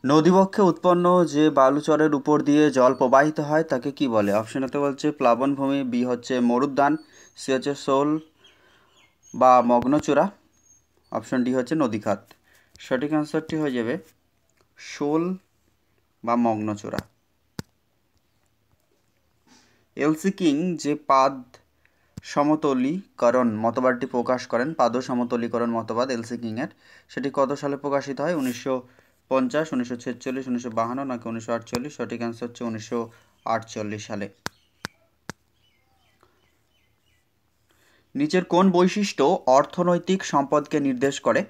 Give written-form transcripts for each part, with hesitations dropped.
নদীবক্ষে উৎপন্ন যে বালুচরের উপর দিয়ে জল প্রবাহিত হয় তাকে কি বলে? অপশনেতে বলছে প্লাবনভূমি, বি হচ্ছে মরুদ্যান, সি হচ্ছে শোল বা মগ্নচূড়া, অপশন ডি হচ্ছে নদীখাত। সঠিক অ্যান্সারটি হয়ে যাবে শোল বা মগ্নচূড়া। এলসি কিং যে পাদ সমতলীকরণ মতবাদটি প্রকাশ করেন, পাদ সমতলীকরণ মতবাদ এলসি কিংয়ের, সেটি কত সালে প্রকাশিত হয়? 1950, 1946, 1952 নাকি 1948? সঠিক অ্যান্সার হচ্ছে 1948 সালে। নিচের কোন বৈশিষ্ট্য অর্থনৈতিক সম্পদকে নির্দেশ করে?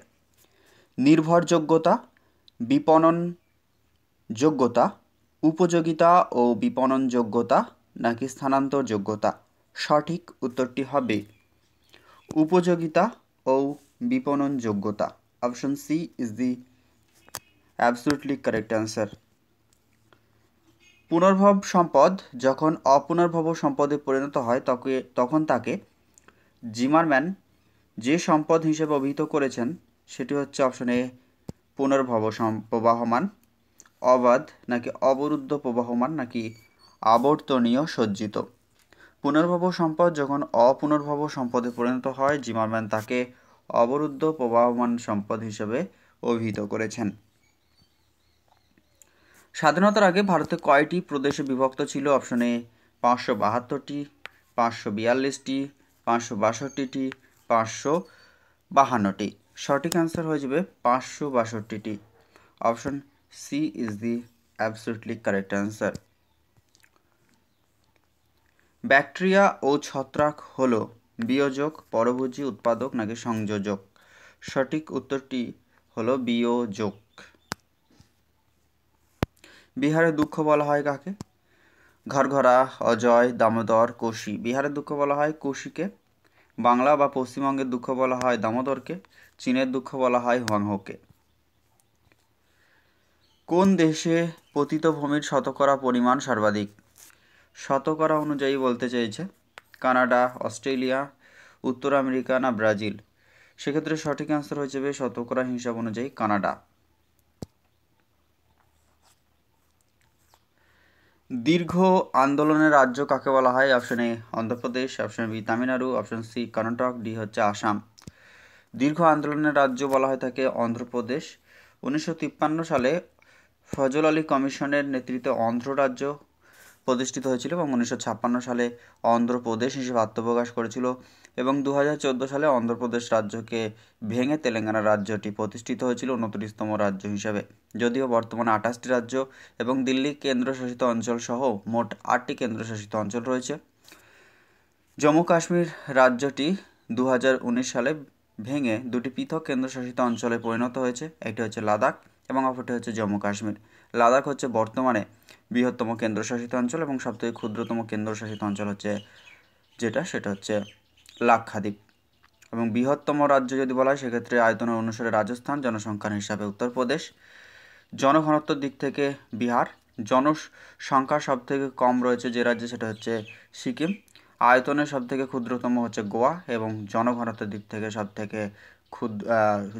নির্ভরযোগ্যতা, বিপণন যোগ্যতা, উপযোগিতা ও বিপণন যোগ্যতা নাকি স্থানান্তর যোগ্যতা? সঠিক উত্তরটি হবে উপযোগিতা ও বিপণন যোগ্যতা। Option C is the absolutely correct answer. পুনর্ভব সম্পদ যখন অপুনর্ভব সম্পদে পরিণত হয় তখন তাকে জিমারম্যান যে সম্পদ হিসেবে অভিহিত করেছেন সেটি হচ্ছে অপশন এ পুনর্ভব প্রবাহমান, অবাধ নাকি অবরুদ্ধ প্রবাহমান নাকি আবর্তনীয় সজ্জিত। পুনর্ভব সম্পদ যখন অপুনর্ভব সম্পদে পরিণত হয় জিমারম্যান তাকে অবরুদ্ধ প্রবাহমান সম্পদ হিসেবে অভিহিত করেছেন। স্বাধীনতার আগে ভারতে কয়টি প্রদেশে বিভক্ত ছিল? অপশন এ 572টি, 542টি, 562টি, 552টি। সঠিক অ্যান্সার হয়ে যাবে 562টি। Option C is the absolutely correct answer. Bacteria ও ছত্রাক হল বিয়োজক, পরভোজী, উৎপাদক নাকি সংযোজক? সঠিক উত্তরটি হলো বিয়োজক। বিহারে দুঃখ বলা হয় কাকে? ঘরঘরা, অজয়, দামোদর, কোশি। বিহারের দুঃখ বলা হয় কোশিকে। বাংলা বা পশ্চিমবঙ্গের দুঃখ বলা হয় দামোদরকে। চীনের দুঃখ বলা হয় হুয়াংহোকে। কোন দেশে পতিত ভূমির শতকরা পরিমাণ সর্বাধিক? শতকরা অনুযায়ী বলতে চাইছে কানাডা, অস্ট্রেলিয়া, উত্তর আমেরিকা না ব্রাজিল? সেক্ষেত্রে সঠিক অ্যান্সার হয়ে যাবে শতকরা হিসাব অনুযায়ী কানাডা। দীর্ঘ আন্দোলনের রাজ্য কাকে বলা হয়? Option A Andhra Pradesh, option B Tamil Nadu, option C Karnataka, D হচ্ছে আসাম। দীর্ঘ আন্দোলনের রাজ্য বলা হয় থাকে অন্ধ্রপ্রদেশ। 1953 সালে ফজল আলী কমিশনের নেতৃত্বে অন্ধ্র রাজ্য প্রতিষ্ঠিত হয়েছিল এবং 1956 সালে অন্ধ্রপ্রদেশ হিসেবে আত্মপ্রকাশ করেছিল এবং 2014 সালে অন্ধ্রপ্রদেশ রাজ্যকে ভেঙে তেলেঙ্গানা রাজ্যটি প্রতিষ্ঠিত হয়েছিল 29তম রাজ্য হিসাবে। যদিও বর্তমানে 28টি রাজ্য এবং দিল্লি কেন্দ্রশাসিত অঞ্চল সহ মোট 8টি কেন্দ্রশাসিত অঞ্চল রয়েছে। জম্মু কাশ্মীর রাজ্যটি 2019 সালে ভেঙে দুটি পৃথক কেন্দ্রশাসিত অঞ্চলে পরিণত হয়েছে, একটি হচ্ছে লাদাখ এবং অপরটি হচ্ছে জম্মু কাশ্মীর। লাদাখ হচ্ছে বর্তমানে বৃহত্তম কেন্দ্রশাসিত অঞ্চল এবং সবথেকে ক্ষুদ্রতম কেন্দ্রশাসিত অঞ্চল হচ্ছে সেটা হচ্ছে লাক্ষাদ্বীপ। এবং বৃহত্তম রাজ্য যদি বলা হয় সেক্ষেত্রে আয়তনের অনুসারে রাজস্থান, জনসংখ্যার হিসাবে উত্তরপ্রদেশ, জনঘনত্বর দিক থেকে বিহার, জনসংখ্যা সব থেকে কম রয়েছে যে রাজ্যে সেটা হচ্ছে সিকিম, আয়তনের সব থেকে ক্ষুদ্রতম হচ্ছে গোয়া এবং জনঘনত্বের দিক থেকে সব থেকে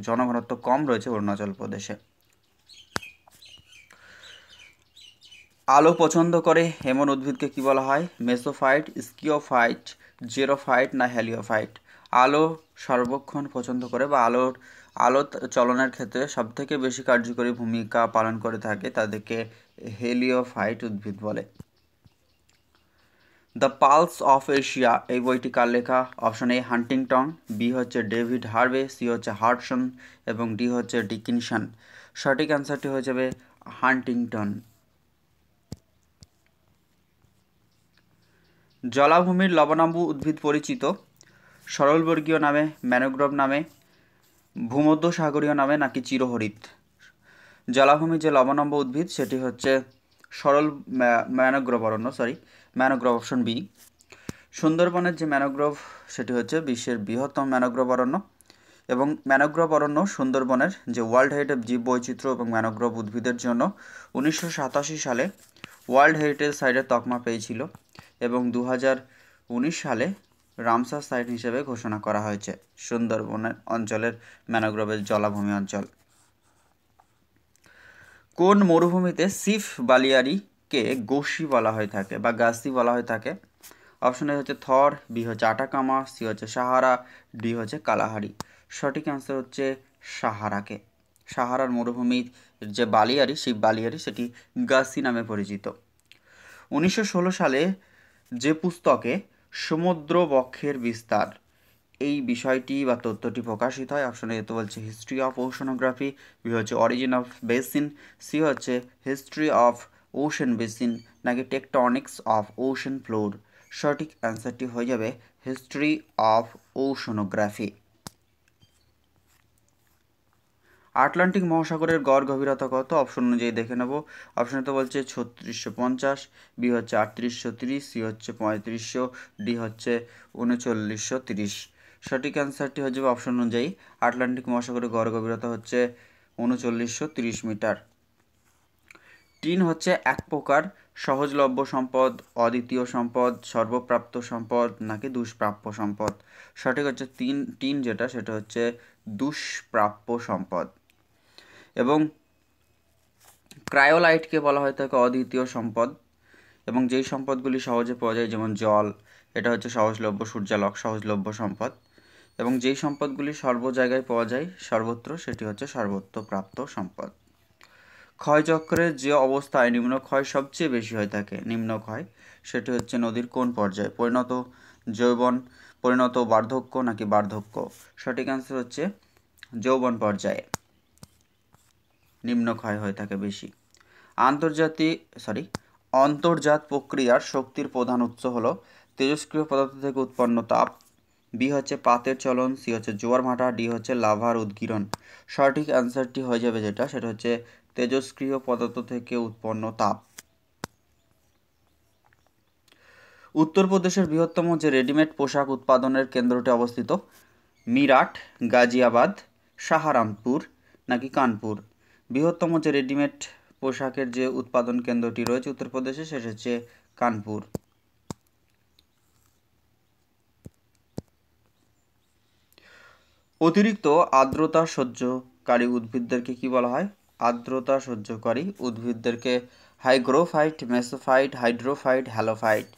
জনঘনত্ব কম রয়েছে অরুণাচল প্রদেশে। আলো পছন্দ করে এমন উদ্ভিদকে কি বলা হয়? মেসোফাইট, স্কিওফাইট, জেরোফাইট না হেলিওফাইট? আলো সর্বক্ষণ পছন্দ করে বা আলো চলনের ক্ষেত্রে সবথেকে বেশি কার্যকরী ভূমিকা পালন করে থাকে তাদেরকে হেলিওফাইট উদ্ভিদ বলে। দ্য পালস অফ এশিয়া এই বইটি কার লেখা? অপশন এ হান্টিংটন, বি হচ্ছে ডেভিড হার্ভে, সি হচ্ছে হার্টসন এবং ডি হচ্ছে ডিকিনসন। সঠিক অ্যান্সারটি হয়ে যাবে হান্টিংটন। জলাভূমির লবণাম্বু উদ্ভিদ পরিচিত সরলবর্গীয় নামে, ম্যানোগ্রোভ নামে, ভূমধ্যসাগরীয় নামে নাকি চিরহরিৎ? জলাভূমির যে লবণাম্বু উদ্ভিদ সেটি হচ্ছে সরল ম্যানোগ্রোভ অপশন বি। সুন্দরবনের যে ম্যানোগ্রোভ সেটি হচ্ছে বিশ্বের বৃহত্তম ম্যানোগ্রোভ অরণ্য এবং ম্যানোগ্রোভ অরণ্য সুন্দরবনের যে ওয়ার্ল্ড হেরিটেজ জীববৈচিত্র্য এবং ম্যানোগ্রোভ উদ্ভিদের জন্য 1987 সালে ওয়ার্ল্ড হেরিটেজ সাইটের তকমা পেয়েছিল এবং 2019 সালে রামসার সাইট হিসেবে ঘোষণা করা হয়েছে সুন্দরবনের অঞ্চলের ম্যানোগ্রোভের জলাভূমি অঞ্চল। কোন মরুভূমিতে সিফ বালিয়ারিকে গোসি বলা হয়ে থাকে বা গাসি বলা হয়ে থাকে? অপশন এ হচ্ছে থর, বি হচ্ছে আটাকামা, সি হচ্ছে সাহারা, ডি হচ্ছে কালাহারি। সঠিক অ্যান্সার হচ্ছে সাহারাকে। সাহারার মরুভূমির যে বালিয়ারি, সেই বালিয়ারি সেটি গাসি নামে পরিচিত। 1916 সালে যে পুস্তকে সমুদ্র বক্ষের বিস্তার এই বিষয়টি বা তথ্যটি প্রকাশিত হয়, অপশন এ তো বলছে হিস্ট্রি অফ ওশনোগ্রাফি, বি হচ্ছে অরিজিন অফ বেসিন, সি হচ্ছে হিস্ট্রি অফ ওশন বেসিন, নাকি টেকটনিক্স অফ ওশন ফ্লোর। সঠিক অ্যান্সারটি হয়ে যাবে হিস্ট্রি অফ ওশনোগ্রাফি। আটলান্টিক মহাসাগরের গড় গভীরতা কত? অপশন অনুযায়ী দেখে নেব। অপশনে তো বলছে 3650, বি হচ্ছে 3830, সি হচ্ছে 3500, ডি হচ্ছে 3930। সঠিক অ্যান্সারটি হয়ে যাবে অপশন অনুযায়ী আটলান্টিক মহাসাগরের গড় গভীরতা হচ্ছে 3930 মিটার। টিন হচ্ছে এক প্রকার সহজলভ্য সম্পদ, অদ্বিতীয় সম্পদ, সর্বপ্রাপ্ত সম্পদ, নাকি দুষ্প্রাপ্য সম্পদ? সঠিক হচ্ছে টিন যেটা সেটা হচ্ছে দুষ্প্রাপ্য সম্পদ। এবং ক্রায়োলাইটকে বলা হয় থাকে অদ্বিতীয় সম্পদ। এবং যেই সম্পদগুলি সহজে পাওয়া যায় যেমন জল, এটা হচ্ছে সহজলভ্য, সূর্যালোক সহজলভ্য সম্পদ। এবং যেই সম্পদগুলি সর্ব জায়গায় পাওয়া যায় সর্বত্র, সেটি হচ্ছে সর্বত্রপ্রাপ্ত সম্পদ। ক্ষয়চক্রের যে অবস্থায় নিম্নক্ষয় সবচেয়ে বেশি হয়ে থাকে, নিম্নক্ষয়, সেটি হচ্ছে নদীর কোন পর্যায়ে? পরিণত যৌবন, পরিণত বার্ধক্য, নাকি বার্ধক্য? সঠিক অ্যান্সার হচ্ছে যৌবন পর্যায়ে নিম্নক্ষয় হয়ে থাকে বেশি। অন্তর্জাত প্রক্রিয়ার শক্তির প্রধান উৎস হলো তেজস্ক্রিয় পদার্থ থেকে উৎপন্ন তাপ, বি হচ্ছে পাতের চলন, সি হচ্ছে জোয়ার ভাটা, ডি হচ্ছে লাভার উদগীরণ। সঠিক অ্যান্সারটি হয়ে যাবে যেটা সেটা হচ্ছে তেজস্ক্রিয় পদার্থ থেকে উৎপন্ন তাপ। উত্তরপ্রদেশের বৃহত্তম যে রেডিমেড পোশাক উৎপাদনের কেন্দ্রটি অবস্থিত, মিরাট, গাজিয়াবাদ, সাহারানপুর, নাকি কানপুর? বৃহত্তম যে রেডিমেড পোশাকের যে উৎপাদন কেন্দ্রটি রয়েছে উত্তরপ্রদেশে সেটা হচ্ছে কানপুর। অতিরিক্ত আর্দ্রতা সহ্যকারী উদ্ভিদদেরকে কি বলা হয়? আর্দ্রতা সহ্যকারী উদ্ভিদদেরকে হাইগ্রোফাইট, মেসোফাইট, হাইড্রোফাইট, হ্যালোফাইট।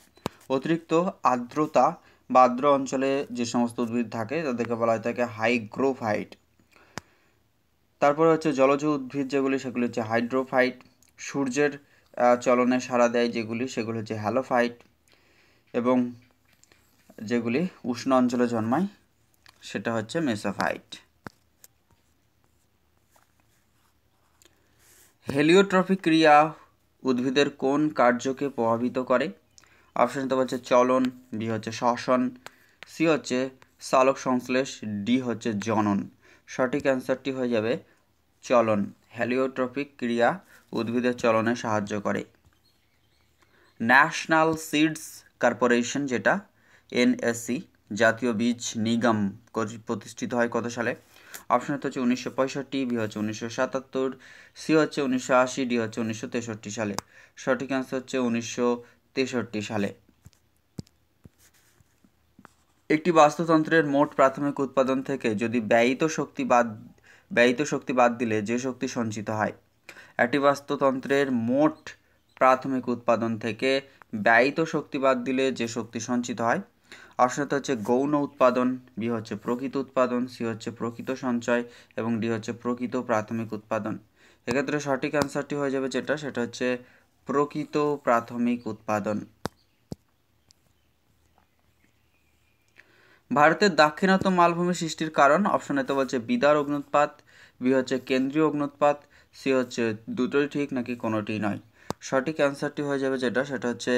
অতিরিক্ত আর্দ্রতা বা আর্দ্র অঞ্চলে যে সমস্ত উদ্ভিদ থাকে তাদেরকে বলা হয় থাকে হাইগ্রোফাইট। তারপরে হচ্ছে জলজ উদ্ভিদ যেগুলি সেগুলি হচ্ছে হাইড্রোফাইট। সূর্যের চলনে সাড়া দেয় যেগুলি সেগুলি হচ্ছে হ্যালোফাইট। এবং যেগুলি উষ্ণ অঞ্চলে জন্মায় সেটা হচ্ছে মেসোফাইট। হেলিওট্রপিক ক্রিয়া উদ্ভিদের কোন কার্যকে প্রভাবিত করে? অপশন তো বলছে চলন, বি হচ্ছে শ্বসন, সি হচ্ছে সালোক সংশ্লেষ, ডি হচ্ছে জনন। সঠিক অ্যান্সারটি হয়ে যাবে চলন। হেলিওট্রপিক ক্রিয়া উদ্ভিদের চলনে সাহায্য করে। ন্যাশনাল সিডস কর্পোরেশন যেটা এনএসসি, জাতীয় বীজ নিগম, প্রতিষ্ঠিত হয় কত সালে? অপশন হচ্ছে 1965, বি হচ্ছে 1977, সি হচ্ছে 1980, ডি হচ্ছে 1963 সালে। সঠিক অ্যান্সার হচ্ছে 1963 সালে। একটি বাস্তুতন্ত্রের মোট প্রাথমিক উৎপাদন থেকে যদি ব্যয়িত শক্তি বাদ দিলে যে শক্তি সঞ্চিত হয়। একটি বাস্তুতন্ত্রের মোট প্রাথমিক উৎপাদন থেকে ব্যয়িত শক্তি বাদ দিলে যে শক্তি সঞ্চিত হয়। অপশনটা হচ্ছে গৌণ উৎপাদন, বি হচ্ছে প্রকৃত উৎপাদন, সি হচ্ছে প্রকৃত সঞ্চয়, এবং ডি হচ্ছে প্রকৃত প্রাথমিক উৎপাদন। এক্ষেত্রে সঠিক অ্যান্সারটি হয়ে যাবে যেটা সেটা হচ্ছে প্রকৃত প্রাথমিক উৎপাদন। ভারতের দাক্ষিণাত্য মালভূমি সৃষ্টির কারণ, অপশন এতে বলছে বিদার অগ্নুৎপাত, বি হচ্ছে কেন্দ্রীয় অগ্নুৎপাত, সি হচ্ছে দুটোই ঠিক, নাকি কোনোটি নয়? সঠিক অ্যান্সারটি হয়ে যাবে যেটা সেটা হচ্ছে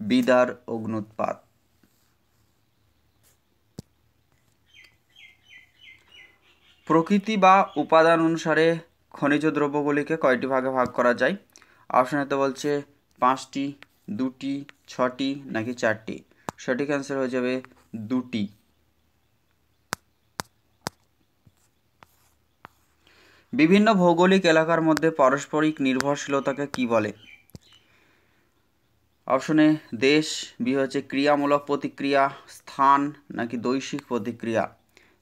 বিদার অগ্নুৎপাত। প্রকৃতি বা উপাদান অনুসারে খনিজ দ্রব্যগুলিকে কয়টি ভাগে ভাগ করা যায়? অপশন এতে বলছে 5টি, 2টি, 6টি, নাকি 4টি? সঠিক অ্যান্সার হয়ে যাবে 2টি। বিভিন্ন ভৌগোলিক এলাকার মধ্যে পারস্পরিক নির্ভরশীলতাকে কি বলে? অপশনে দেশ, বি হচ্ছে ক্রিয়ামূলক প্রতিক্রিয়া, স্থান, নাকি দৈশিক প্রতিক্রিয়া?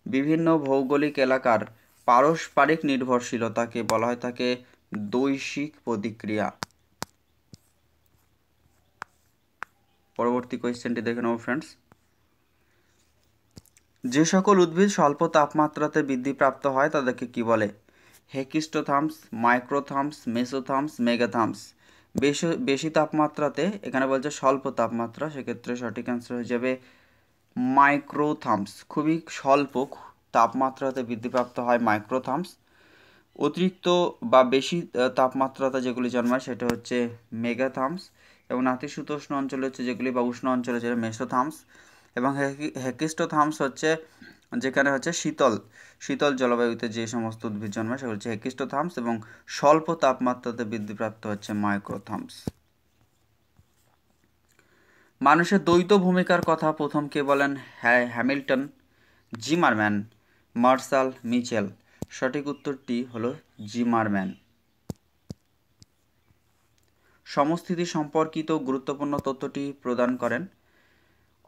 বিভিন্ন ভৌগোলিক এলাকার পারস্পরিক নির্ভরশীলতাকে বলা হয় থাকে দৈশিক প্রতিক্রিয়া। পরবর্তী কোয়েশ্চেনটি দেখে নেব ফ্রেন্ডস। যে সকল উদ্ভিদ স্বল্প তাপমাত্রাতে বৃদ্ধিপ্রাপ্ত হয় তাদেরকে কি বলে? হেকিস্টোথার্মস, মাইক্রোথার্মস, মেসোথার্মস, মেগাথার্মস। বেশি তাপমাত্রাতে, এখানে বলছে স্বল্প তাপমাত্রা, সেক্ষেত্রে সঠিক অ্যান্সার হয়ে যাবে মাইক্রোথার্মস। খুবই স্বল্প তাপমাত্রাতে বৃদ্ধিপ্রাপ্ত হয় মাইক্রোথার্মস। অতিরিক্ত বা বেশি তাপমাত্রাতে যেগুলি জন্মায় সেটা হচ্ছে মেগাথার্মস, এবং নাতিশীতোষ্ণ অঞ্চলে হচ্ছে যেগুলি বা উষ্ণ অঞ্চলে যেটা মেসোথার্মস, এবং হেকিস্টোথার্মস হচ্ছে যেখানে হচ্ছে শীতল জলবায়ুতে যে সমস্ত উদ্ভিদ জন্মায় সেগুলো হচ্ছে হেকিস্টোথার্মস, এবং স্বল্প তাপমাত্রাতে বৃদ্ধিপ্রাপ্ত হচ্ছে মাইক্রোথার্মস। মানুষের দ্বৈত ভূমিকার কথা প্রথম কে বলেন? Hamilton, Zimmerman, Marshall, Mitchell. সঠিক উত্তরটি হলো জিমারম্যান। সমস্থিতি সম্পর্কিত গুরুত্বপূর্ণ তথ্যটি প্রদান করেন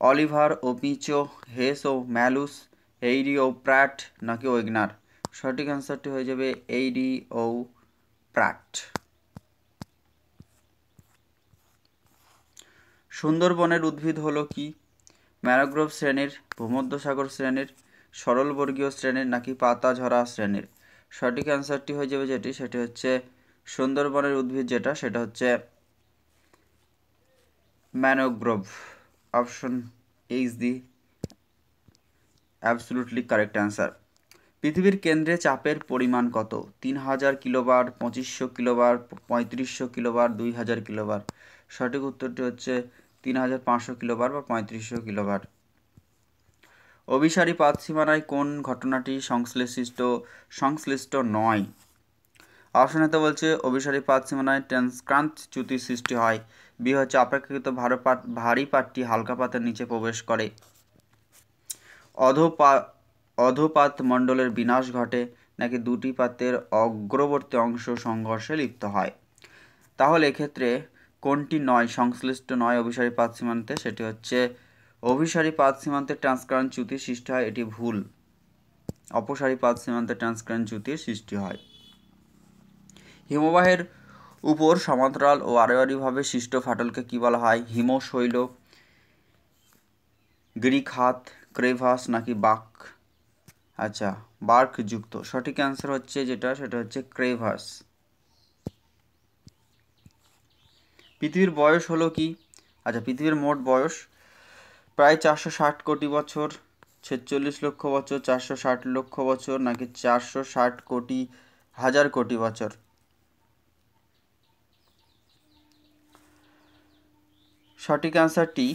অলিভার ও পিচো, হেস ও ম্যালুস, এইডি ও প্র্যাট নাকি ওয়েগনার? সঠিক অ্যান্সারটি হয়ে যাবে এইডি ও প্র্যাট। সুন্দরবনের উদ্ভিদ হলো কি? ম্যানগ্রোভ শ্রেণীর, ভূমধ্যসাগর শ্রেণীর, সরলবর্গীয় শ্রেণীর নাকি পাতাঝরা শ্রেণীর? সঠিক অ্যান্সারটি হয়ে যাবে সেটি হচ্ছে সুন্দরবনের উদ্ভিদ যেটা, সেটা হচ্ছে mangrove. Option A is the absolutely correct answer. পৃথিবীর কেন্দ্রে চাপের পরিমাণ কত? 3000 কিলোবার, 2500 কিলোবার, 3500 কিলোবার, 2000 কিলোবার? সঠিক উত্তরটি হচ্ছে 3500 কিলোবার বা 3500 কিলোবার। অভিসারী পাতসীমানায় কোন ঘটনাটি সংশ্লিষ্ট নয়? অপশনেতে বলছে অভিসারী পাতসীমানায় ট্রান্সক্রান্ত চ্যুতির সৃষ্টি হয়। বি হচ্ছে অপেক্ষাকৃত ভারী পাতটি হালকা পাতের নিচে প্রবেশ করে। অধোপাত মণ্ডলের বিনাশ ঘটে, নাকি দুটি পাতের অগ্রবর্তী অংশ সংঘর্ষে লিপ্ত হয়? তাহলে এক্ষেত্রে কোনটি নয়, সংশ্লিষ্ট নয় অভিসারী পাত সীমান্তে? সেটি হচ্ছে অভিসারী পাত সীমান্তে ট্রান্সক্রান্ত চ্যুতি সৃষ্টি হয়, এটি ভুল। অপসারী পাত সীমান্তে ট্রান্সক্রান্ত চ্যুতির সৃষ্টি হয়। হিমবাহের উপর সমান্তরাল ও আড়াআড়িভাবে সৃষ্ট ফাটলকে কি বলা হয়? হিমশৈল, গ্রিক হাত, ক্রেভাস নাকি বার্কযুক্ত? সঠিক অ্যান্সার হচ্ছে সেটা হচ্ছে ক্রেভাস। পৃথিবীর বয়স হলো কি? পৃথিবীর মোট বয়স প্রায় 460 কোটি বছর, 46 লক্ষ বছর, 460 লক্ষ বছর নাকি 460 কোটি হাজার কোটি বছর? সঠিক অ্যান্সারটি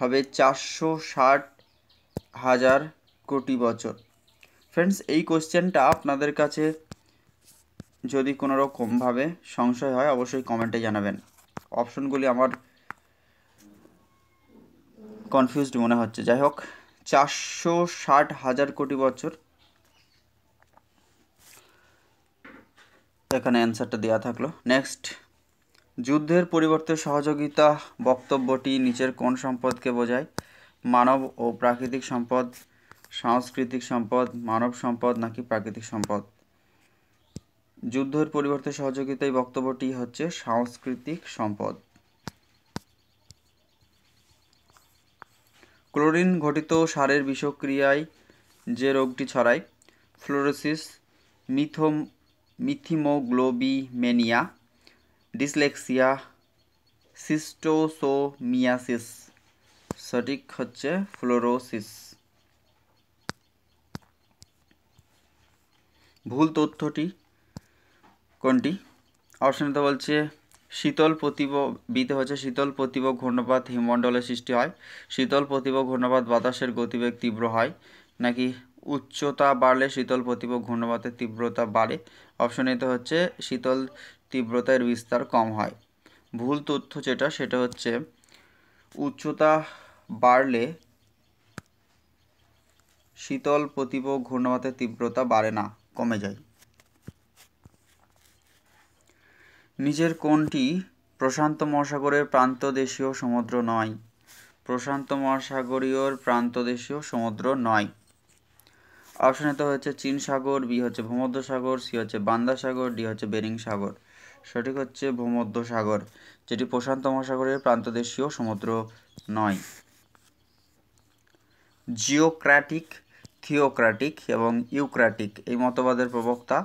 হবে 460,000 কোটি বছর। ফ্রেন্ডস, এই কোশ্চেনটা আপনাদের কাছে যদি কোনো রকমভাবে সংশয় হয় অবশ্যই কমেন্টে জানাবেন। অপশনগুলি আমার কনফিউজড মনে হচ্ছে। যাই হোক, 460,000 কোটি বছর এখানে অ্যান্সারটা দেওয়া থাকলো। নেক্সট, যুদ্ধের পরিবর্তে সহযোগিতা বক্তব্যটি নিচের কোন সম্পদকে বোঝায়? মানব ও প্রাকৃতিক সম্পদ, সাংস্কৃতিক সম্পদ, মানব সম্পদ নাকি প্রাকৃতিক সম্পদ? যুদ্ধের পরিবর্তে সহযোগিতা এই বক্তব্যটি হচ্ছে সাংস্কৃতিক সম্পদ। ক্লোরিন ঘটিত সারের বিষক্রিয়ায় যে রোগটি ছড়ায়, ফ্লোরোসিস, মিথিমোগ্লোবিমেনিয়া, ডিসলেক্সিয়া, সিস্টোসোমিয়াসিস? সঠিক হচ্ছে ফ্লোরোসিস। ভুল তথ্যটি কোনটি? অপশনটা বলছে শীতল প্রতিব ঘূর্ণপাত হিমমণ্ডলে সৃষ্টি হয়, শীতল প্রতিব ঘূর্ণপাত বাতাসের গতিবেগ তীব্র হয়, নাকি উচ্চতা বাড়লে শীতল প্রতিব ঘূর্ণপাতের তীব্রতা বাড়ে? অপশন এতে হচ্ছে শীতল তীব্রতার বিস্তার কম হয়। ভুল তথ্য সেটা হচ্ছে উচ্চতা বাড়লে শীতল প্রতিব ঘূর্ণপাতের তীব্রতা বাড়ে না, কমে যায়। নিচের কোনটি প্রশান্ত মহাসাগরের প্রান্তদেশীয় সমুদ্র নয়? প্রশান্ত মহাসাগরীয় প্রান্তদেশীয় সমুদ্র নয়। অপশন এতে হচ্ছে চীন সাগর, বি হচ্ছে ভূমধ্য সাগর, সি হচ্ছে বান্দা সাগর, ডি হচ্ছে বেরিং সাগর। সঠিক হচ্ছে ভূমধ্য সাগর, যেটি প্রশান্ত মহাসাগরের প্রান্তদেশীয় সমুদ্র নয়। জিওক্র্যাটিক, থিওক্র্যাটিক এবং ইউক্র্যাটিক এই মতবাদের প্রবক্তা।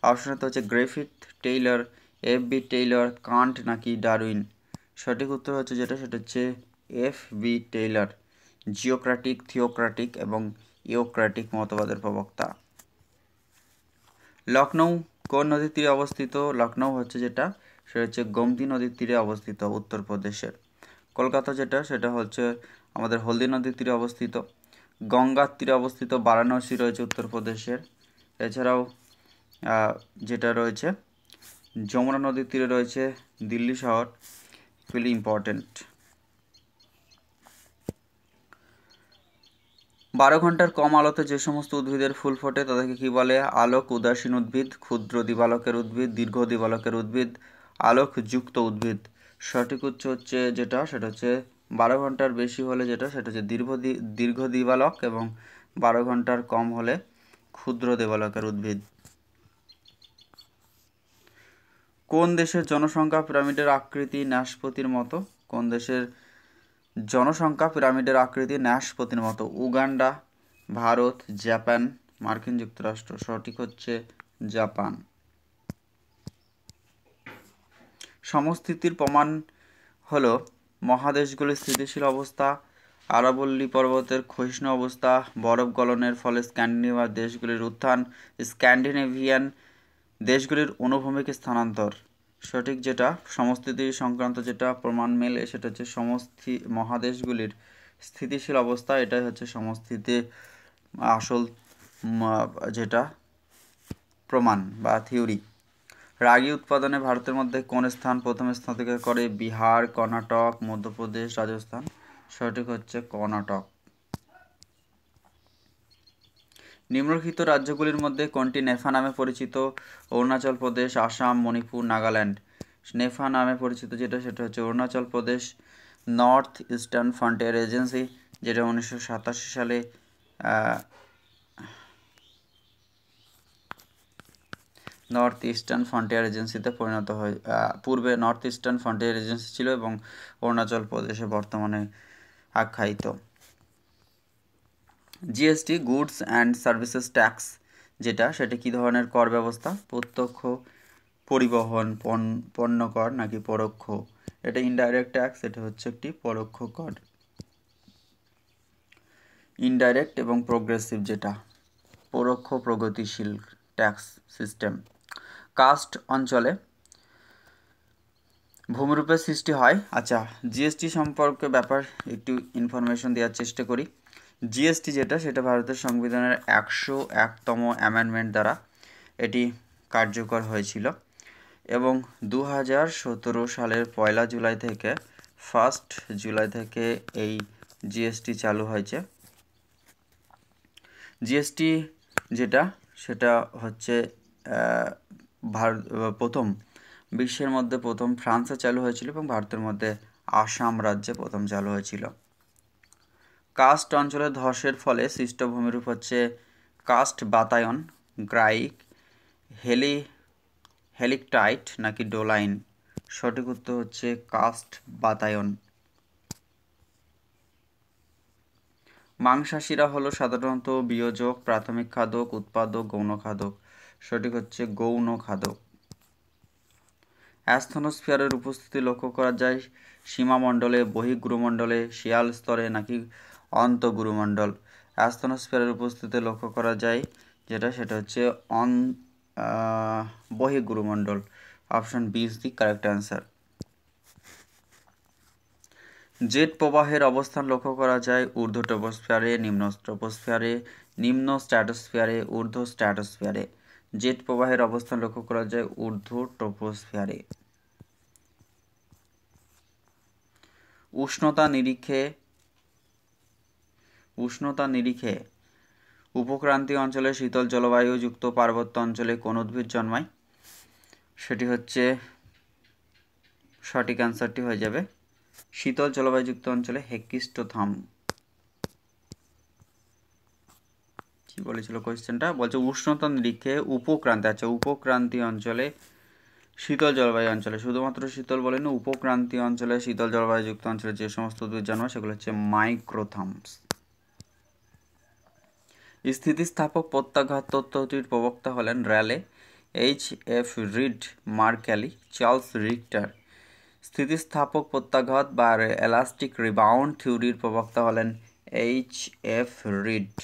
অপশনটা হচ্ছে Griffith, Taylor, F B Taylor, Kant নাকি ডারউইন। সঠিক উত্তর হচ্ছে যেটা, সেটা হচ্ছে F B Taylor, geocratic, theocratic এবং ইউক্র্যাটিক মতবাদের প্রবক্তা। লখনৌ কোন নদীর তীরে অবস্থিত? লখনৌ হচ্ছে যেটা, সেটা হচ্ছে গোমতী নদীর তীরে অবস্থিত উত্তরপ্রদেশের। কলকাতা যেটা, সেটা হচ্ছে আমাদের হলদি নদীর তীরে অবস্থিত। গঙ্গার তীরে অবস্থিত বারাণসী রয়েছে উত্তরপ্রদেশের। এছাড়াও যেটা রয়েছে যমুনা নদীর তীরে রয়েছে দিল্লি শহর, খুবই ইম্পর্টেন্ট। 12 ঘন্টার কম আলোতে যে সমস্ত উদ্ভিদের ফুল ফোটে তাদেরকে কি বলে? আলোক উদাসীন উদ্ভিদ, ক্ষুদ্র দিবালকের উদ্ভিদ, দীর্ঘ দিবালকের উদ্ভিদ, আলোক যুক্ত উদ্ভিদ। সঠিক উত্তর হচ্ছে যেটা, সেটা হচ্ছে 12 ঘন্টার বেশি হলে যেটা, সেটা হচ্ছে দীর্ঘ দিবালক এবং 12 ঘন্টার কম হলে ক্ষুদ্র দিবালকের উদ্ভিদ। কোন দেশের জনসংখ্যা পিরামিডের আকৃতি ন্যাসপতির মতো? কোন দেশের জনসংখ্যা পিরামিডের আকৃতি ন্যাসপতির মতো? উগান্ডা, ভারত, জাপান, মার্কিন যুক্তরাষ্ট্র। সঠিক হচ্ছে জাপান। সমস্থিতির প্রমাণ হলো মহাদেশগুলির স্থিতিশীল অবস্থা, আরাবল্লী পর্বতের ক্ষয়িষ্ণু অবস্থা, বরফ গলনের ফলে স্ক্যান্ডিনেভিয়ার দেশগুলির উত্থান, স্ক্যান্ডিনেভিয়ান দেশগুলির অনুভূমিক স্থানান্তর। সঠিক যেটা, সমস্থিতি সংক্রান্ত যেটা প্রমাণ মেলে সেটা হচ্ছে মহাদেশগুলির স্থিতিশীল অবস্থা, এটাই হচ্ছে সমস্থিতির আসল যেটা প্রমাণ বা থিওরি। রাগি উৎপাদনে ভারতের মধ্যে কোন স্থান প্রথম স্থান অধিকার করে? বিহার, কর্ণাটক, মধ্যপ্রদেশ, রাজস্থান। সঠিক হচ্ছে কর্ণাটক। নিম্নলিখিত রাজ্যগুলির মধ্যে কোনটি নেফা নামে পরিচিত? অরুণাচল প্রদেশ, আসাম, মণিপুর, নাগাল্যান্ড। নেফা নামে পরিচিত যেটা, সেটা হচ্ছে Arunachal Pradesh. North eastern frontier agency, যেটা 1987 সালে নর্থ ইস্টার্ন ফ্রন্টিয়ার এজেন্সিতে পরিণত হয়। পূর্বে নর্থ ইস্টার্ন ফ্রন্টিয়ার এজেন্সি ছিল এবং অরুণাচল প্রদেশে বর্তমানে আখ্যায়িত। GST, goods and services tax যেটা, সেটা কী ধরনের কর ব্যবস্থা? প্রত্যক্ষ, পরিবহন, পণ্য কর নাকি পরোক্ষ? এটা ইনডাইরেক্ট ট্যাক্স, এটা হচ্ছে একটি পরোক্ষ কর। ইনডাইরেক্ট এবং প্রোগ্রেসিভ যেটা, পরোক্ষ প্রগতিশীল ট্যাক্স সিস্টেম। কাস্ট অঞ্চলে ভূমিরূপের সৃষ্টি হয়। আচ্ছা, জিএসটি সম্পর্কে ব্যাপার একটু ইনফরমেশন দেওয়ার চেষ্টা করি। জিএসটি যেটা, সেটা ভারতের সংবিধানের 101তম অ্যামেন্ডমেন্ট দ্বারা এটি কার্যকর হয়েছিল এবং 2017 সালের 1 জুলাই থেকে 1 জুলাই থেকে এই জিএসটি চালু হয়েছে। জিএসটি যেটা, সেটা হচ্ছে প্রথম বিশ্বের মধ্যে প্রথম ফ্রান্সে চালু হয়েছিল এবং ভারতের মধ্যে আসাম রাজ্যে প্রথম চালু হয়েছিল। কাস্ট অঞ্চলে ধসের ফলে সৃষ্ট ভূমিরূপ হচ্ছে কাস্ট বাতায়ন, গ্রাইক, হেলিকটাইট নাকি ডোলাইন। সঠিক উত্তর হচ্ছে কাস্ট বাতায়ন। মাংসাশীরা হলো সাধারণত বিয়োজক, প্রাথমিক খাদক, উৎপাদক, গৌণ খাদক। সঠিক হচ্ছে গৌণ খাদক। অ্যাস্থনোস্ফিয়ারের উপস্থিতি লক্ষ্য করা যায় সীমামণ্ডলে, বহিঃগুরুমণ্ডলে, শিয়াল স্তরে নাকি অন্তঃগুরুমণ্ডল। অ্যাস্থনোস্ফিয়ারের উপস্থিতি লক্ষ্য করা যায় যেটা, সেটা হচ্ছে বহিঃগুরুমণ্ডল। Option B is the correct answer. Jet প্রবাহের অবস্থান লক্ষ্য করা যায় ঊর্ধ্ব ট্রপোস্ফিয়ারে, নিম্ন ট্রপোস্ফিয়ারে, নিম্ন স্ট্র্যাটোস্ফিয়ারে, ঊর্ধ্ব স্ট্র্যাটোস্ফিয়ারে। জেট প্রবাহের অবস্থান লক্ষ্য করা যায় ঊর্ধ্ব ট্রপোস্ফিয়ারে। উষ্ণতা নিরিখে উপক্রান্তীয় অঞ্চলে শীতল জলবায়ুযুক্ত পার্বত্য অঞ্চলে কোন উদ্ভিদ জন্মায়? সেটি হচ্ছে, সঠিক অ্যান্সারটি হয়ে যাবে শীতল জলবায়ুযুক্ত অঞ্চলে হেকিস্টোথাম। কি বলেছিল কোয়েশ্চেনটা, বলছে উষ্ণতা নিরীক্ষে উপক্রান্তি, আচ্ছা উপক্রান্তি অঞ্চলে শীতল জলবায়ু অঞ্চলে, শুধুমাত্র শীতল বলেন, উপক্রান্তীয় অঞ্চলে শীতল জলবায়ুযুক্ত অঞ্চলে যে সমস্ত উদ্ভিদ জন্মায় সেগুলো হচ্ছে মাইক্রোথার্মস। স্থিতিস্থাপক প্রত্যাঘাত তত্ত্বটির প্রবক্তা হলেন Raleigh, H.F. Reid, Mark Kelly, Charles Richter. স্থিতিস্থাপক প্রত্যাঘাত বা এলাস্টিক রিবাউন্ড থিওরির প্রবক্তা হলেন H.F. রিড।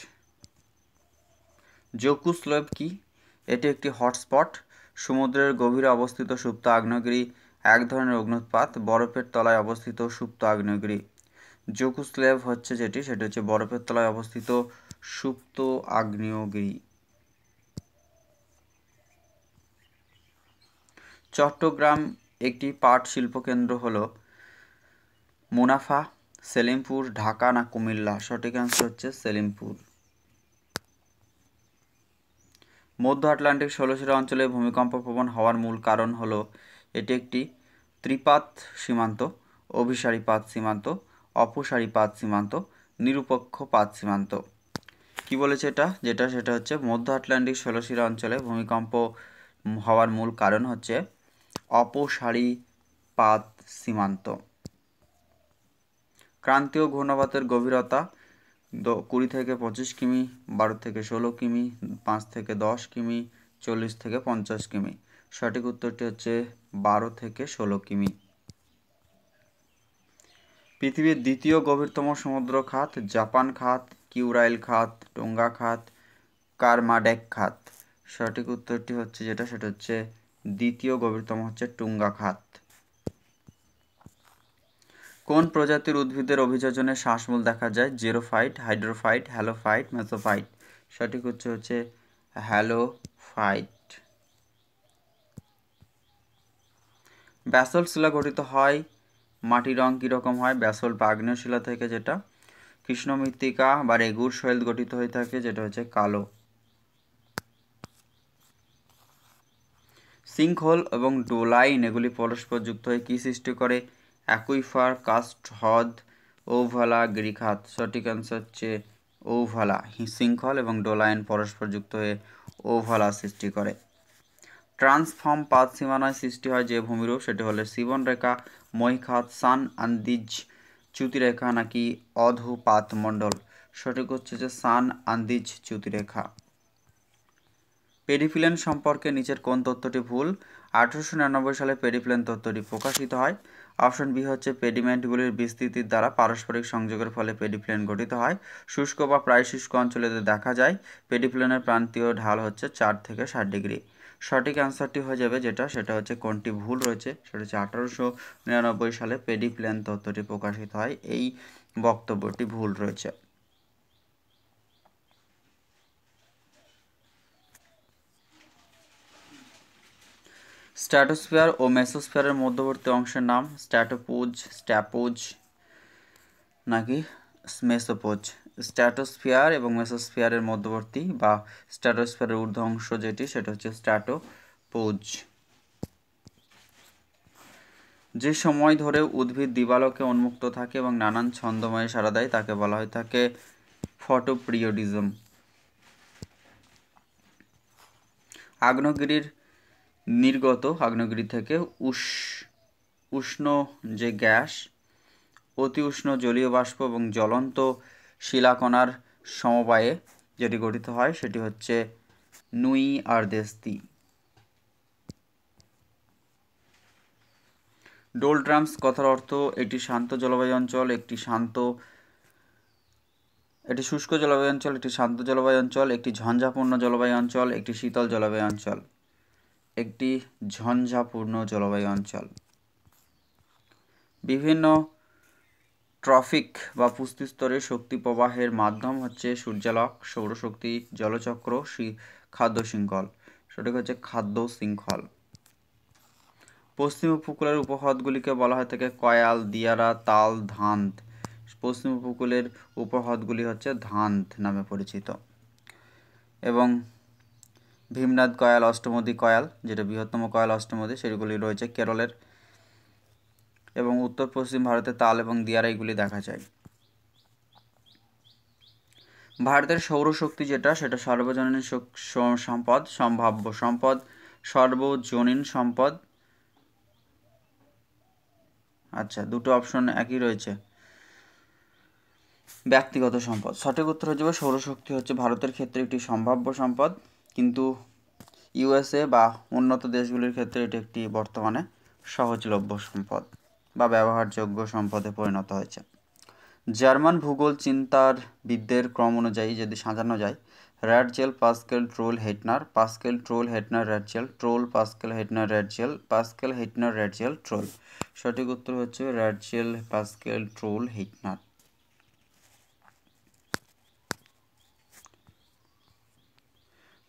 জকুস্লেভ কি? এটি একটি হটস্পট, সমুদ্রের গভীরে অবস্থিত সুপ্ত আগ্নেয়গিরি, এক ধরনের অগ্ন্যুৎপাত, বরফের তলায় অবস্থিত সুপ্ত আগ্নেয়গিরি। জকুস্লেভ হচ্ছে যেটি, সেটি হচ্ছে বরফের তলায় অবস্থিত সুপ্ত আগ্নেয়গিরি। চট্টগ্রাম একটি পাট শিল্পকেন্দ্র হলো মুনাফা, সেলিমপুর, ঢাকা না কুমিল্লা? সঠিক অ্যান্সার হচ্ছে সেলিমপুর। মধ্য আটলান্টিক ষোলশিরা অঞ্চলে ভূমিকম্প প্রবণ হওয়ার মূল কারণ হলো এটি একটি ত্রিপাত সীমান্ত, অভিসারীপাত সীমান্ত, অপসারীপাত সীমান্ত, নিরপেক্ষপাত সীমান্ত। কি বলেছে এটা, সেটা হচ্ছে মধ্য আটলান্টিক ষোলশিরা অঞ্চলে ভূমিকম্প হওয়ার মূল কারণ হচ্ছে অপসারীপাত সীমান্ত। ক্রান্তীয় ঘূর্ণাবর্তের গভীরতা 20 থেকে 25 কিমি, 12 থেকে 16 কিমি, 5 থেকে 10 কিমি, 40 থেকে 50 কিমি। সঠিক উত্তরটি হচ্ছে 12 থেকে 16 কিমি। পৃথিবীর দ্বিতীয় গভীরতম সমুদ্র খাত, জাপান খাত, কিউরাইল খাত, টোঙ্গা খাত, কারমাডেক খাত? সঠিক উত্তরটি হচ্ছে সেটা হচ্ছে দ্বিতীয় গভীরতম হচ্ছে টুঙ্গা খাত। কোন প্রজাতির উদ্ভিদের অভিযোজনে শ্বাসমূল দেখা যায়? Xerophyte, hydrophyte, halophyte, mesophyte? সঠিক হচ্ছে হ্যালোফাইট। ব্যাসল্ট শিলা গঠিত হয়, মাটির রং কীরকম হয়? ব্যাসল্ট বা আগ্নেয় শিলা থেকে, যেটা কৃষ্ণ মৃত্তিকা বা রেগুর শৈল গঠিত হয়ে থাকে, যেটা হচ্ছে কালো। সিঙ্কহোল এবং ডোলাইন এগুলি পরস্পর যুক্ত হয়ে কি সৃষ্টি করে? অ্যাকুইফার, কাস্ট হ্রদ, ওভালা, গিরিখাত? সঠিক অ্যান্সার হচ্ছে ওভালা। সিঙ্কহোল এবং ডোলাইন পরস্পর যুক্ত হয়ে ওভালা সৃষ্টি করে। ট্রান্সফর্ম পাত সীমানায় সৃষ্টি হয় যে ভূমিরূপ, সেটি হলো জীবনরেখা, মহিখাত, সান আন্দিজ চ্যুতিরেখা নাকি অধোপাত মণ্ডল? সঠিক হচ্ছে যে সান আন্দিজ চ্যুতিরেখা। পেরিফিলেন সম্পর্কে নিচের কোন তথ্যটি ভুল? 1899 সালে পেরিফিলেন তত্ত্বটি প্রকাশিত হয়। অপশন বি হচ্ছে পেডিমেন্টগুলির বিস্তৃতির দ্বারা পারস্পরিক সংযোগের ফলে পেরিফিলেন গঠিত হয়। শুষ্ক বা প্রায় শুষ্ক অঞ্চলে দেখা যায়। পেরিফিলেনের প্রান্তীয় ঢাল হচ্ছে 4 থেকে 60 ডিগ্রি। সঠিক অ্যান্সারটি হয়ে যাবে সেটা হচ্ছে কোনটি ভুল রয়েছে, সেটা হচ্ছে 1899 সালে পেডিফিলেন তত্ত্বটি প্রকাশিত হয়, এই বক্তব্যটি ভুল রয়েছে। স্ট্র্যাটোস্ফিয়ার ও মেসোস্ফিয়ারের মধ্যবর্তী অংশের নাম? স্ট্র্যাটোপোজ, স্ট্যাপোজ নাকি মেসোপোজ? স্ট্র্যাটোস্ফিয়ার এবং মেসোস্ফিয়ারের মধ্যবর্তী বা স্ট্র্যাটোস্ফিয়ারের ঊর্ধ্ব অংশ যেটি, সেটা হচ্ছে স্ট্র্যাটোপোজ। যে সময় ধরে উদ্ভিদ দিবালোকে উন্মুক্ত থাকে এবং নানান ছন্দময়ে সাড়া দেয় তাকে বলা হয়ে থাকে ফটোপিরিয়ডিজম। আগ্নেয়গিরির নির্গত, আগ্নেয়গিরি থেকে উষ্ণ যে গ্যাস, অতি উষ্ণ জলীয় বাষ্প এবং জ্বলন্ত শিলাকণার সমবায়ে যেটি গঠিত হয় সেটি হচ্ছে নুই আর্দেস্তি। ডোলড্রামস কথার অর্থ একটি শান্ত জলবায়ু অঞ্চল, এটি শুষ্ক জলবায়ু অঞ্চল, একটি শান্ত জলবায়ু অঞ্চল, একটি ঝঞ্ঝাপূর্ণ জলবায়ু অঞ্চল, একটি শীতল জলবায়ু অঞ্চল। একটি ঝঞ্ঝাপূর্ণ জলবায়ু অঞ্চল। বিভিন্ন ট্রফিক বা পুষ্টিস্তরে শক্তি প্রবাহের মাধ্যম হচ্ছে সূর্যালোক, সৌরশক্তি, জলচক্র, খাদ্য শৃঙ্খল। সঠিক হচ্ছে খাদ্য শৃঙ্খল। পশ্চিম উপকূলের উপহ্রদগুলিকে বলা হয় থাকে কয়াল, দিয়ারা, তাল, ধান্দ। পশ্চিম উপকূলের উপহ্রদগুলি হচ্ছে ধান্দ নামে পরিচিত। এবং ভীমনাথ কয়াল, অষ্টমদী কয়াল, যেটা বৃহত্তম কয়াল অষ্টমদী, সেগুলি রয়েছে কেরলের। এবং উত্তর পশ্চিম ভারতে তাল এবং দিয়ারা এগুলি দেখা যায়। ভারতের সৌরশক্তি যেটা সেটা সার্বজনীন সম্পদ, সম্ভাব্য সম্পদ, সর্বজনীন সম্পদ। আচ্ছা, দুটো অপশন একই রয়েছে। ব্যক্তিগত সম্পদ। সঠিক উত্তর হয়ে যাবে সৌরশক্তি হচ্ছে ভারতের ক্ষেত্রে একটি সম্ভাব্য সম্পদ, কিন্তু ইউএসএ বা উন্নত দেশগুলির ক্ষেত্রে এটি একটি বর্তমানে সহজলভ্য সম্পদ বা ব্যবহারযোগ্য সম্পদে পরিণত হয়েছে। জার্মান ভূগোল চিন্তাবিদদের ক্রম অনুযায়ী যদি সাজানো যায়, র্যাটজেল, পাস্কেল, ট্রোল, হেটনার, পাস্কেল, ট্রোল, হেটনার, র্যাটজেল, ট্রোল, পাস্কেল, হেটনার, র্যাটজেল, পাস্কেল, হেটনার, র্যাটজেল, ট্রোল। সঠিক উত্তর হচ্ছে র্যাটজেল, পাস্কেল, ট্রোল, হেটনার।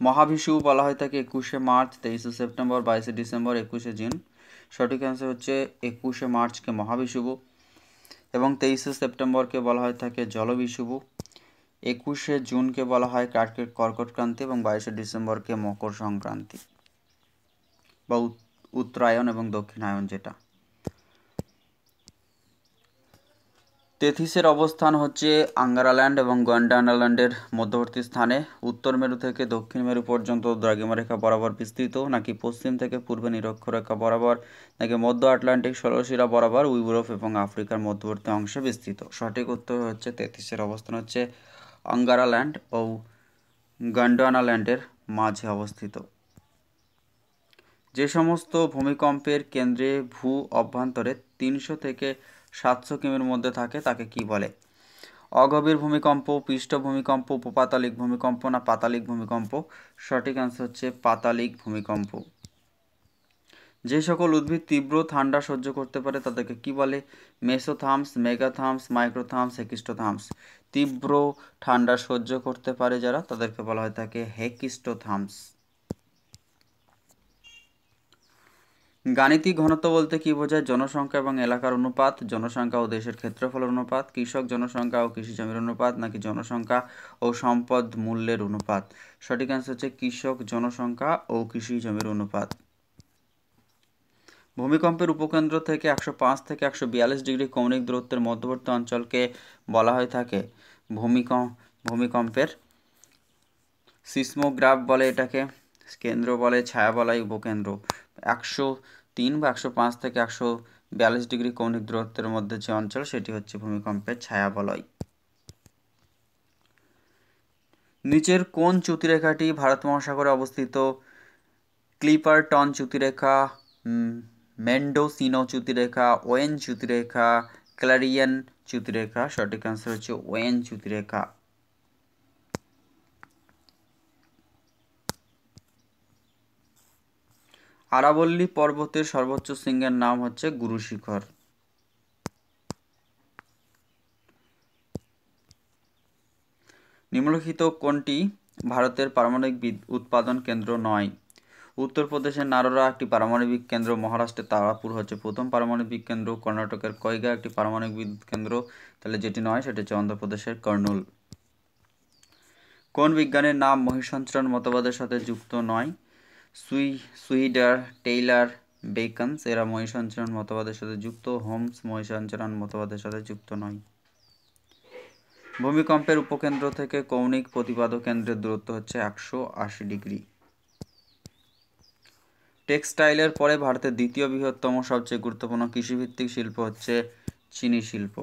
মহাবিষুব বলা হয় থাকে 21শে মার্চ, 23শে সেপ্টেম্বর, 22শে ডিসেম্বর, 21শে জুন। সঠিক অ্যান্সার হচ্ছে 21শে মার্চকে মহাবিষুব এবং 23শে সেপ্টেম্বরকে বলা হয় থাকে জলবিষুব, 21শে জুনকে বলা হয় কর্কটক্রান্তি এবং 22শে ডিসেম্বরকে মকর সংক্রান্তি বা উত্তরায়ণ এবং দক্ষিণায়ন যেটা। তেথিসের অবস্থান হচ্ছে আঙ্গারাল্যান্ড এবং গন্ডানাল্যান্ডের মধ্যবর্তী স্থানে। উত্তর মেরু থেকে দক্ষিণ মেরু পর্যন্ত দ্রাঘিমারেখা বরাবর বিস্তৃত, নাকি পশ্চিম থেকে পূর্বে নিরক্ষরেখা বরাবর, নাকি মধ্য আটলান্টিক স্থলশিরা বরাবর ইউরোপ এবং আফ্রিকার মধ্যবর্তী অংশে বিস্তৃত। সঠিক উত্তর হচ্ছে তেথিসের অবস্থান হচ্ছে আঙ্গারাল্যান্ড ও গন্ডানাল্যান্ডের মাঝে অবস্থিত। যে সমস্ত ভূমিকম্পের কেন্দ্রে ভূ অভ্যন্তরে 300 থেকে 700 কিমির মধ্যে থাকে তাকে কি বলে? অগভীর ভূমিকম্প, পৃষ্ঠ ভূমিকম্প, উপপাতালিক ভূমিকম্প না পাতালিক ভূমিকম্প? সঠিক অ্যান্সার হচ্ছে পাতালিক ভূমিকম্প। যে সকল উদ্ভিদ তীব্র ঠান্ডা সহ্য করতে পারে তাদেরকে কি বলে? মেসোথার্মস, মেগাথার্মস, মাইক্রোথার্মস, হেকিস্টোথার্মস। তীব্র ঠান্ডা সহ্য করতে পারে যারা তাদেরকে বলা হয় থাকে হেকিস্টোথার্মস। গাণিতিক ঘনত্ব বলতে কি বোঝায়? জনসংখ্যা এবং এলাকার অনুপাত, জনসংখ্যা ও দেশের ক্ষেত্রফলের অনুপাত, কৃষক জনসংখ্যা ও কৃষি জমির অনুপাত, নাকি জনসংখ্যা ও সম্পদ মূল্যের অনুপাত? সঠিক অ্যান্সার হচ্ছে কৃষক জনসংখ্যা ও কৃষি জমির অনুপাত। ভূমিকম্পের উপকেন্দ্র থেকে 105 থেকে 142 ডিগ্রি কৌণিক দূরত্বের মধ্যবর্তী অঞ্চলকে বলা হয়ে থাকে ভূমিকম্পের সিসমোগ্রাফ বলে এটাকে, কেন্দ্র বলে, ছায়া বলাই উপকেন্দ্র। 103 বা 105 থেকে 142 ডিগ্রি কৌণিক দূরত্বের মধ্যে যে অঞ্চল সেটি হচ্ছে ভূমিকম্পের ছায়া বলয়। নিচের কোন চ্যুতিরেখাটি ভারত মহাসাগরে অবস্থিত? ক্লিপারটন চ্যুতিরেখা, মেন্ডোসিনো চ্যুতিরেখা, ওয়েন চ্যুতিরেখা, ক্লারিয়ান চ্যুতিরেখা? সঠিক অ্যান্সার হচ্ছে ওয়েন চ্যুতিরেখা। আরাবল্লী পর্বতের সর্বোচ্চ শৃঙ্গের নাম হচ্ছে গুরু শিখর। নিম্নলিখিত কোনটি ভারতের পারমাণবিক উৎপাদন কেন্দ্র নয়? উত্তরপ্রদেশের নারোরা একটি পারমাণবিক কেন্দ্র, মহারাষ্ট্রের তারাপুর হচ্ছে প্রথম পারমাণবিক কেন্দ্র, কর্ণাটকের কয়গা একটি পারমাণবিক বিদ্যুৎ কেন্দ্র। তাহলে যেটি নয় সেটি হচ্ছে অন্ধ্রপ্রদেশের কর্নুল। কোন বিজ্ঞানীর নাম মহিষসঞ্চরণ মতবাদের সাথে যুক্ত নয়? সুইডার, টেইলার, বেকন্স এরা মহিষসঞ্চরণ মতবাদের সাথে যুক্ত, হোমস মহিষসঞ্চরণ মতবাদের সাথে যুক্ত নয়। ভূমিকম্পের উপকেন্দ্র থেকে কৌণিক প্রতিপাদ কেন্দ্রের দূরত্ব হচ্ছে 180 ডিগ্রি। টেক্সটাইলের পরে ভারতের দ্বিতীয় বৃহত্তম সবচেয়ে গুরুত্বপূর্ণ কৃষিভিত্তিক শিল্প হচ্ছে চিনি শিল্প।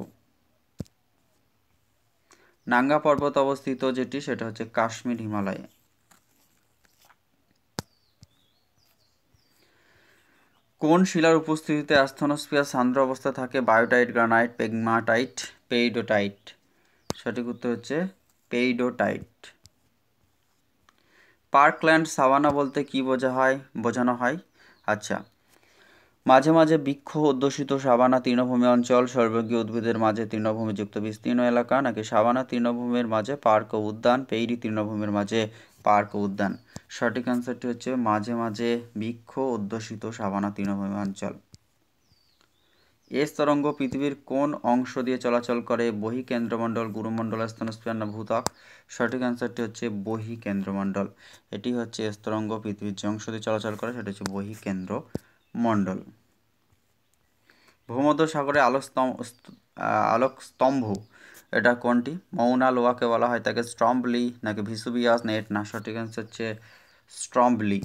নাঙ্গা পর্বত অবস্থিত যেটি সেটা হচ্ছে কাশ্মীর হিমালয়ে। কোন শিলার উপস্থিতিতে অ্যাস্থনোস্ফিয়ার সান্দ্র অবস্থা থাকে? Biotite, granite, pegmatite, peridotite? সঠিক উত্তর হচ্ছে পেইডোটাইট। পার্কল্যান্ড সাভানা বলতে কি বোঝানো হয়? আচ্ছা, মাঝে মাঝে বৃক্ষ অধ্যুষিত সাভানা তৃণভূমি অঞ্চল, সর্বগীয় উদ্ভিদের মাঝে তৃণভূমিযুক্ত বিস্তীর্ণ এলাকা, নাকি সাভানা তৃণভূমির মাঝে পার্ক ও উদ্যান, পেইরি তৃণভূমির মাঝে পার্ক ও উদ্যান? সঠিক অ্যান্সারটি হচ্ছে মাঝে মাঝে বৃক্ষ অধ্যুষিত সাভানা তৃণভূমি অঞ্চল। এস তরঙ্গ পৃথিবীর কোন অংশ দিয়ে চলাচল করে? বহিঃকেন্দ্রমণ্ডল, গুরুমণ্ডল, স্থনোস্ফিয়ার না ভূত্বক? সঠিক অ্যান্সারটি হচ্ছে বহিঃকেন্দ্রমণ্ডল। এটি হচ্ছে এস তরঙ্গ পৃথিবীর যে অংশ দিয়ে চলাচল করে সেটা হচ্ছে বহিঃকেন্দ্রমণ্ডল। ভূমধ্যসাগরে আলোকস্তম্ভ এটা কোনটি? মৌনা লোয়াকে বলা হয় তাকে স্ট্রম্বলি নাকি ভিসুভিয়াস না এটনা? সঠিক অ্যান্সার হচ্ছে স্ট্রম্বলি।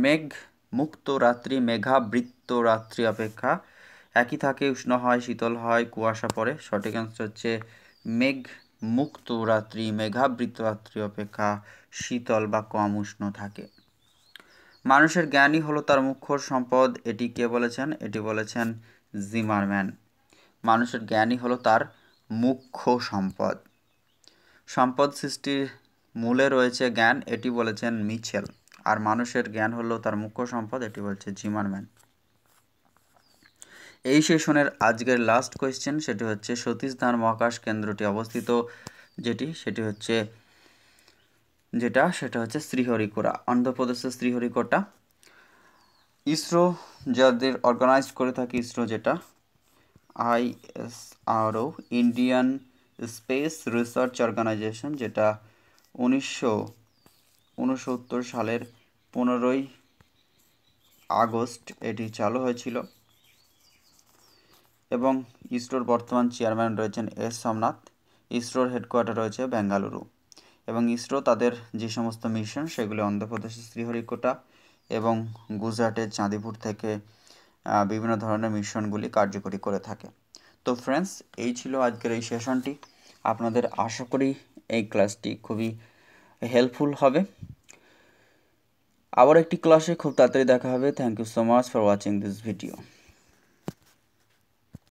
মেঘ মুক্ত রাত্রি মেঘাবৃত্ত রাত্রি অপেক্ষা একই থাকে, উষ্ণ হয়, শীতল হয়, কুয়াশা পড়ে। সঠিক অ্যান্সার হচ্ছে মেঘ মুক্ত রাত্রি মেঘাবৃত রাত্রি অপেক্ষা শীতল বা কম উষ্ণ থাকে। মানুষের জ্ঞানই হলো তার মুখ্য সম্পদ, এটি কে বলেছেন? এটি বলেছেন জিমারম্যান। মানুষের জ্ঞানই হলো তার মুখ্য সম্পদ। সম্পদ সৃষ্টির মূলে রয়েছে জ্ঞান, এটি বলেছেন মিচেল। আর মানুষের জ্ঞান হলো তার মুখ্য সম্পদ, এটি বলছে জিমারম্যান। এই সেশনের আজকের লাস্ট কোয়েশ্চেন, সেটি হচ্ছে সতীশ ধাওয়ান মহাকাশ কেন্দ্রটি অবস্থিত সেটা হচ্ছে শ্রীহরিকোটা, অন্ধ্রপ্রদেশের শ্রীহরিকোটা। ইসরো যাদের অর্গানাইজ করে থাকে, ইসরো যেটা ISRO, Indian Space Research Organisation, যেটা 1969 সালের 15ই আগস্ট এটি চালু হয়েছিল। এবং ইসরোর বর্তমান চেয়ারম্যান রয়েছেন এস সোমনাথ। ইসরোর হেডকোয়ার্টার রয়েছে বেঙ্গালুরু। এবং ইসরো তাদের যে সমস্ত মিশন সেগুলি অন্ধ্রপ্রদেশের শ্রীহরিকোটা এবং গুজরাটের চাঁদিপুর থেকে বিভিন্ন ধরনের মিশনগুলি কার্যকরী করে থাকে। তো ফ্রেন্ডস, এই ছিল আজকের এই সেশনটি। আপনাদের আশা করি এই ক্লাসটি খুবই হেল্পফুল হবে। আবার একটি ক্লাসে খুব তাড়াতাড়ি দেখা হবে। Thank you so much for watching this video.